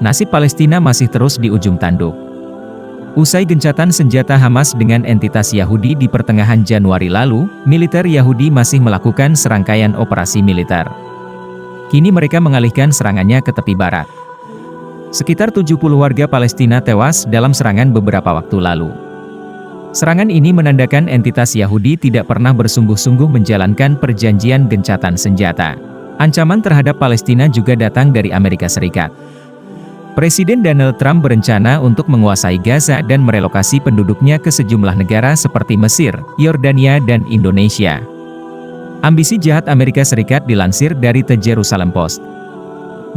nasib Palestina masih terus di ujung tanduk. Usai gencatan senjata Hamas dengan entitas Yahudi di pertengahan Januari lalu, militer Yahudi masih melakukan serangkaian operasi militer. Kini mereka mengalihkan serangannya ke tepi barat. Sekitar 70 warga Palestina tewas dalam serangan beberapa waktu lalu. Serangan ini menandakan entitas Yahudi tidak pernah bersungguh-sungguh menjalankan perjanjian gencatan senjata. Ancaman terhadap Palestina juga datang dari Amerika Serikat. Presiden Donald Trump berencana untuk menguasai Gaza dan merelokasi penduduknya ke sejumlah negara seperti Mesir, Yordania, dan Indonesia. Ambisi jahat Amerika Serikat dilansir dari The Jerusalem Post.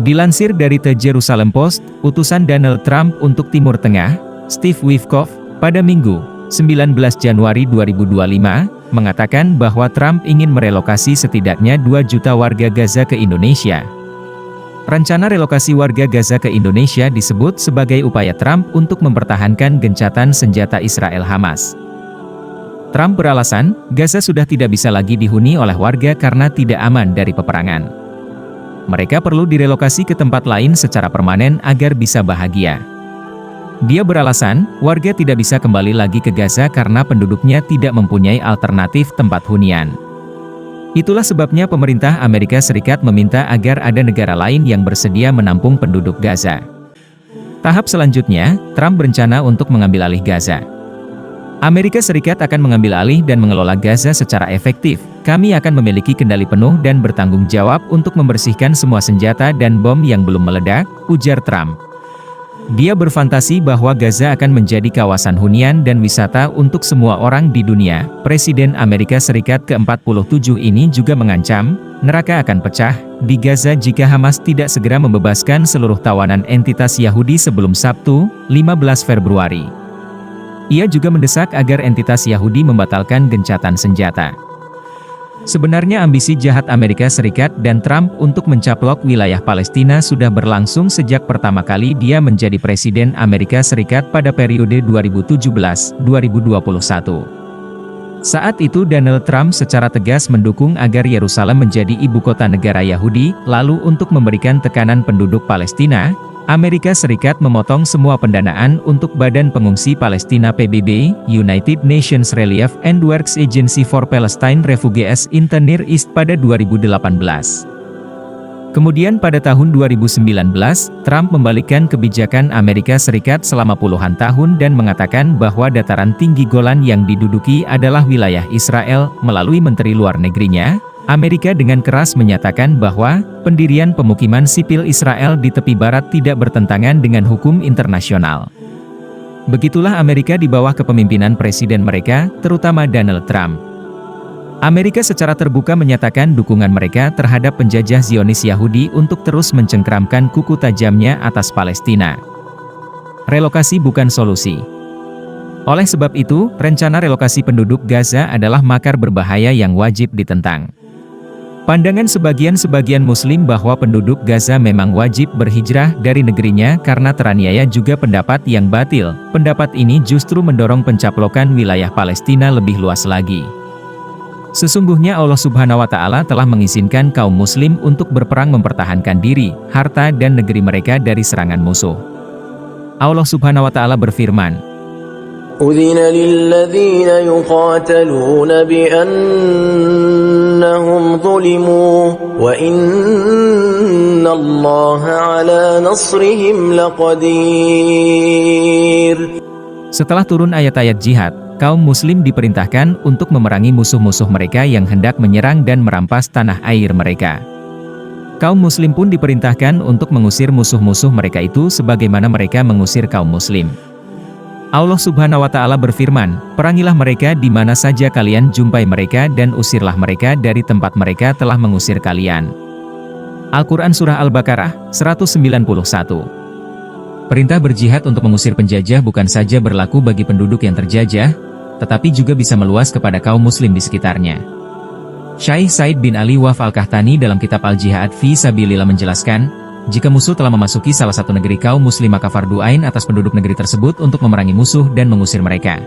Dilansir dari The Jerusalem Post, utusan Donald Trump untuk Timur Tengah, Steve Witkoff, pada Minggu, 19 Januari 2025, mengatakan bahwa Trump ingin merelokasi setidaknya 2 juta warga Gaza ke Indonesia. Rencana relokasi warga Gaza ke Indonesia disebut sebagai upaya Trump untuk mempertahankan gencatan senjata Israel Hamas. Trump beralasan, Gaza sudah tidak bisa lagi dihuni oleh warga karena tidak aman dari peperangan. Mereka perlu direlokasi ke tempat lain secara permanen agar bisa bahagia. Dia beralasan, warga tidak bisa kembali lagi ke Gaza karena penduduknya tidak mempunyai alternatif tempat hunian. Itulah sebabnya pemerintah Amerika Serikat meminta agar ada negara lain yang bersedia menampung penduduk Gaza. Tahap selanjutnya, Trump berencana untuk mengambil alih Gaza. Amerika Serikat akan mengambil alih dan mengelola Gaza secara efektif. Kami akan memiliki kendali penuh dan bertanggung jawab untuk membersihkan semua senjata dan bom yang belum meledak, ujar Trump. Dia berfantasi bahwa Gaza akan menjadi kawasan hunian dan wisata untuk semua orang di dunia. Presiden Amerika Serikat ke-47 ini juga mengancam, neraka akan pecah di Gaza jika Hamas tidak segera membebaskan seluruh tawanan entitas Yahudi sebelum Sabtu, 15 Februari. Ia juga mendesak agar entitas Yahudi membatalkan gencatan senjata. Sebenarnya ambisi jahat Amerika Serikat dan Trump untuk mencaplok wilayah Palestina sudah berlangsung sejak pertama kali dia menjadi Presiden Amerika Serikat pada periode 2017-2021. Saat itu Donald Trump secara tegas mendukung agar Yerusalem menjadi ibu kota negara Yahudi, lalu untuk memberikan tekanan penduduk Palestina, Amerika Serikat memotong semua pendanaan untuk Badan Pengungsi Palestina PBB, United Nations Relief and Works Agency for Palestine Refugees in the Near East pada 2018. Kemudian pada tahun 2019, Trump membalikkan kebijakan Amerika Serikat selama puluhan tahun dan mengatakan bahwa dataran tinggi Golan yang diduduki adalah wilayah Israel. Melalui Menteri Luar Negerinya, Amerika dengan keras menyatakan bahwa pendirian pemukiman sipil Israel di tepi barat tidak bertentangan dengan hukum internasional. Begitulah Amerika di bawah kepemimpinan presiden mereka, terutama Donald Trump. Amerika secara terbuka menyatakan dukungan mereka terhadap penjajah Zionis Yahudi untuk terus mencengkramkan kuku tajamnya atas Palestina. Relokasi bukan solusi. Oleh sebab itu, rencana relokasi penduduk Gaza adalah makar berbahaya yang wajib ditentang. Pandangan sebagian Muslim bahwa penduduk Gaza memang wajib berhijrah dari negerinya karena teraniaya juga pendapat yang batil. Pendapat ini justru mendorong pencaplokan wilayah Palestina lebih luas lagi. Sesungguhnya Allah Subhanahu wa Ta'ala telah mengizinkan kaum Muslim untuk berperang mempertahankan diri, harta dan negeri mereka dari serangan musuh. Allah Subhanahu wa Ta'ala berfirman, أذن للذين يقاتلون بأنهم ظلموا وإن الله على نصرهم لقدير. Setelah turun ayat-ayat jihad, kaum muslim diperintahkan untuk memerangi musuh-musuh mereka yang hendak menyerang dan merampas tanah air mereka. Kaum muslim pun diperintahkan untuk mengusir musuh-musuh mereka itu sebagaimana mereka mengusir kaum muslim. Allah Subhanahu wa Ta'ala berfirman, perangilah mereka di mana saja kalian jumpai mereka dan usirlah mereka dari tempat mereka telah mengusir kalian. Al-Quran Surah Al-Baqarah, 191. Perintah berjihad untuk mengusir penjajah bukan saja berlaku bagi penduduk yang terjajah, tetapi juga bisa meluas kepada kaum muslim di sekitarnya. Syekh Said bin Ali Waf Al-Kahtani dalam kitab Al-Jihad fi Sabilillah menjelaskan, jika musuh telah memasuki salah satu negeri kaum muslim maka fardu ain atas penduduk negeri tersebut untuk memerangi musuh dan mengusir mereka.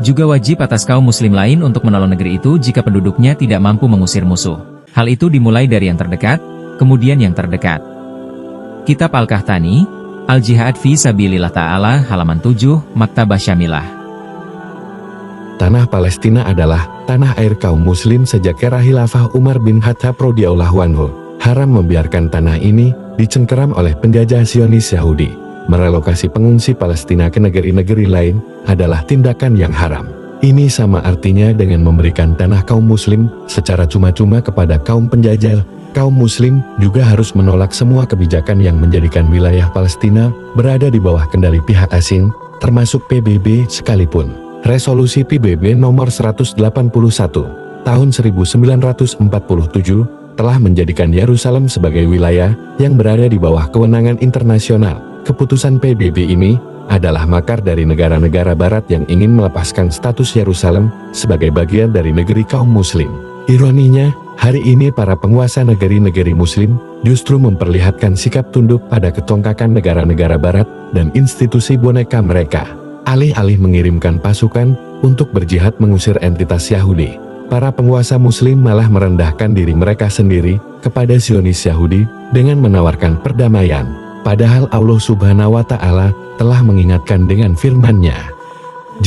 Juga wajib atas kaum muslim lain untuk menolong negeri itu jika penduduknya tidak mampu mengusir musuh. Hal itu dimulai dari yang terdekat, kemudian yang terdekat. Kitab Al-Qahtani, Al-Jihad fi Sabilillah Ta'ala, halaman 7, Maktabah Syamilah. Tanah Palestina adalah tanah air kaum muslim sejak era Khilafah Umar bin Khattab radhiyallahu anhu. Haram membiarkan tanah ini dicengkeram oleh penjajah Zionis Yahudi. Merelokasi pengungsi Palestina ke negeri-negeri lain adalah tindakan yang haram. Ini sama artinya dengan memberikan tanah kaum muslim secara cuma-cuma kepada kaum penjajah. Kaum muslim juga harus menolak semua kebijakan yang menjadikan wilayah Palestina berada di bawah kendali pihak asing, termasuk PBB sekalipun. Resolusi PBB nomor 181 tahun 1947 telah menjadikan Yerusalem sebagai wilayah yang berada di bawah kewenangan internasional. Keputusan PBB ini adalah makar dari negara-negara barat yang ingin melepaskan status Yerusalem sebagai bagian dari negeri kaum muslim. Ironinya, hari ini para penguasa negeri-negeri muslim justru memperlihatkan sikap tunduk pada ketongkakan negara-negara barat dan institusi boneka mereka. Alih-alih mengirimkan pasukan untuk berjihad mengusir entitas Yahudi, para penguasa muslim malah merendahkan diri mereka sendiri kepada Zionis Yahudi dengan menawarkan perdamaian. Padahal Allah Subhanahu wa Ta'ala telah mengingatkan dengan firman-Nya,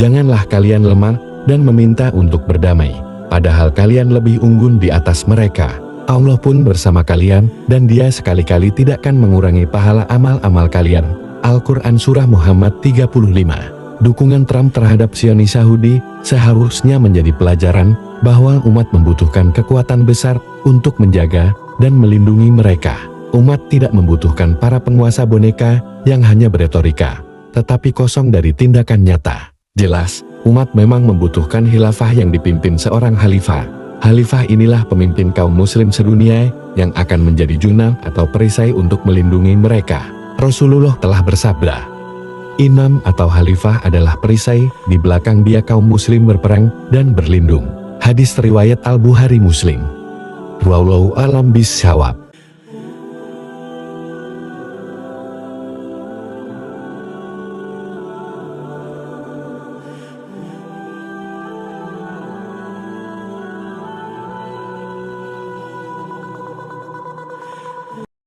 "Janganlah kalian lemah dan meminta untuk berdamai, padahal kalian lebih unggul di atas mereka. Allah pun bersama kalian dan Dia sekali-kali tidak akan mengurangi pahala amal-amal kalian." Al-Quran Surah Muhammad 35. Dukungan Trump terhadap Zionis Yahudi seharusnya menjadi pelajaran bahwa umat membutuhkan kekuatan besar untuk menjaga dan melindungi mereka. Umat tidak membutuhkan para penguasa boneka yang hanya beretorika, tetapi kosong dari tindakan nyata. Jelas, umat memang membutuhkan khilafah yang dipimpin seorang khalifah. Khalifah inilah pemimpin kaum muslim sedunia yang akan menjadi junam atau perisai untuk melindungi mereka. Rasulullah telah bersabda, "Imam atau khalifah adalah perisai di belakang dia kaum muslim berperang dan berlindung." Hadis riwayat Al-Bukhari Muslim. Wallahu a'lam bishawab.